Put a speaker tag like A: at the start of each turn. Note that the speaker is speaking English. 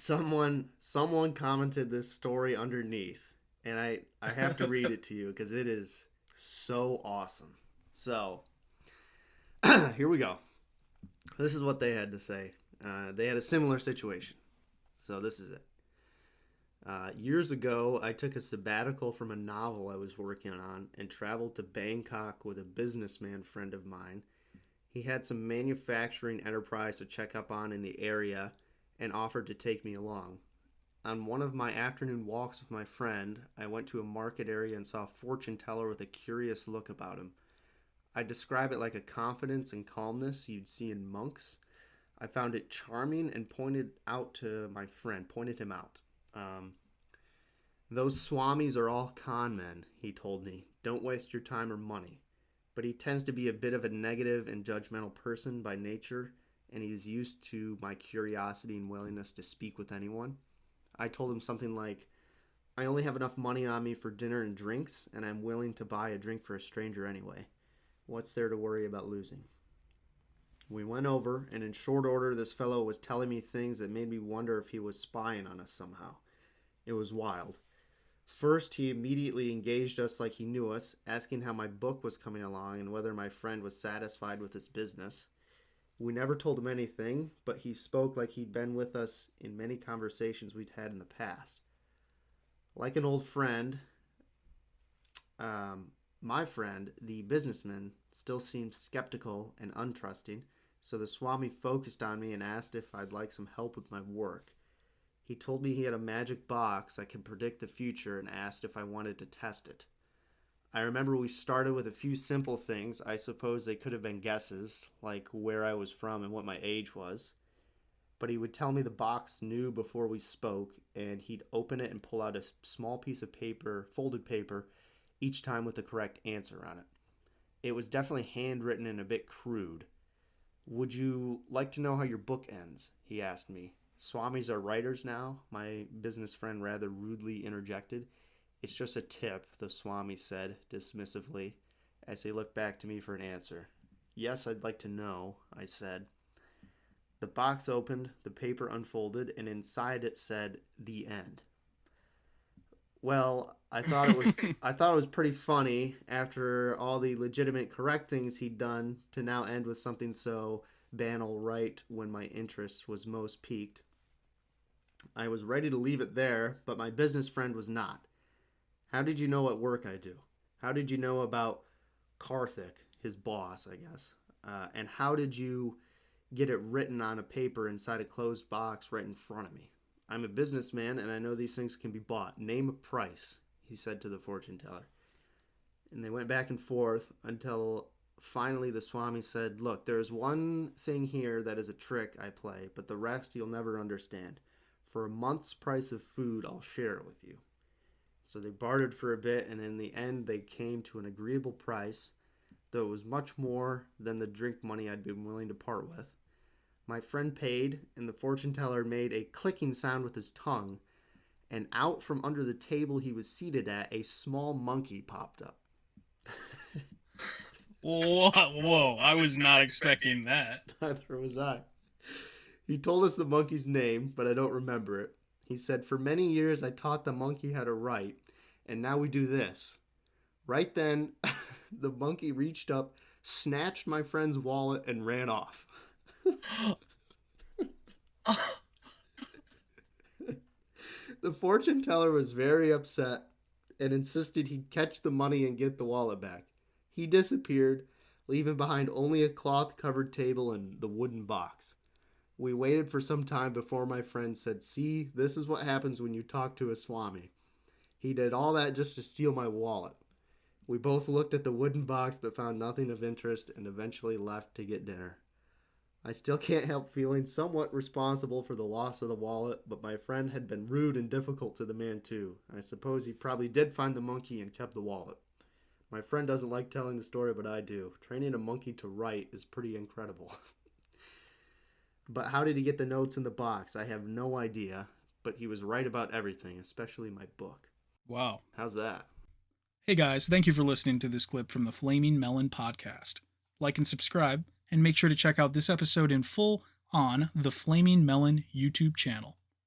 A: Someone commented this story underneath, and I have to read it to you because it is so awesome. So here we go. This is what they had to say. They had a similar situation. So this is it. Years ago, I took a sabbatical from a novel I was working on and traveled to Bangkok with a businessman friend of mine. He had some manufacturing enterprise to check up on in the area and offered to take me along. On one of my afternoon walks with my friend, I went to a market area and saw a fortune teller with a curious look about him. I describe it like a confidence and calmness you'd see in monks. I found it charming and pointed him out. Those swamis are all con men, he told me. Don't waste your time or money. But he tends to be a bit of a negative and judgmental person by nature, and he's used to my curiosity and willingness to speak with anyone. I told him something like, I only have enough money on me for dinner and drinks, and I'm willing to buy a drink for a stranger anyway. What's there to worry about losing? We went over, and in short order, this fellow was telling me things that made me wonder if he was spying on us somehow. It was wild. First, he immediately engaged us like he knew us, asking how my book was coming along and whether my friend was satisfied with his business. We never told him anything, but he spoke like he'd been with us in many conversations we'd had in the past. Like an old friend, my friend, the businessman, still seemed skeptical and untrusting, so the Swami focused on me and asked if I'd like some help with my work. He told me he had a magic box that could predict the future and asked if I wanted to test it. I remember we started with a few simple things. I suppose they could have been guesses, like where I was from and what my age was. But he would tell me the box knew before we spoke, and he'd open it and pull out a small piece of paper, folded paper, each time with the correct answer on it. It was definitely handwritten and a bit crude. Would you like to know how your book ends? He asked me. Swamis are writers now, my business friend rather rudely interjected. It's just a tip, the Swami said dismissively, as he looked back to me for an answer. Yes, I'd like to know, I said. The box opened, the paper unfolded, and inside it said, "The End." Well, I thought it was pretty funny after all the legitimate correct things he'd done to now end with something so banal right when my interest was most piqued. I was ready to leave it there, but my business friend was not. How did you know what work I do? How did you know about Karthik, his boss, I guess? And how did you get it written on a paper inside a closed box right in front of me? I'm a businessman, and I know these things can be bought. Name a price, he said to the fortune teller. And they went back and forth until finally the Swami said, look, there's one thing here that is a trick I play, but the rest you'll never understand. For a month's price of food, I'll share it with you. So they bartered for a bit, and in the end they came to an agreeable price, though it was much more than the drink money I'd been willing to part with. My friend paid, and the fortune teller made a clicking sound with his tongue, and out from under the table he was seated at, a small monkey popped up.
B: Whoa, I was not expecting that.
A: Neither was I. He told us the monkey's name, but I don't remember it. He said, for many years I taught the monkey how to write, and now we do this. Right then, the monkey reached up, snatched my friend's wallet, and ran off. The fortune teller was very upset and insisted he'd catch the money and get the wallet back. He disappeared, leaving behind only a cloth-covered table and the wooden box. We waited for some time before my friend said, see, this is what happens when you talk to a Swami. He did all that just to steal my wallet. We both looked at the wooden box but found nothing of interest and eventually left to get dinner. I still can't help feeling somewhat responsible for the loss of the wallet, but my friend had been rude and difficult to the man too. I suppose he probably did find the monkey and kept the wallet. My friend doesn't like telling the story, but I do. Training a monkey to write is pretty incredible. But how did he get the notes in the box? I have no idea, but he was right about everything, especially my book.
B: Wow.
A: How's that?
B: Hey guys, thank you for listening to this clip from the Flaming Melon podcast. Like and subscribe, and make sure to check out this episode in full on the Flaming Melon YouTube channel.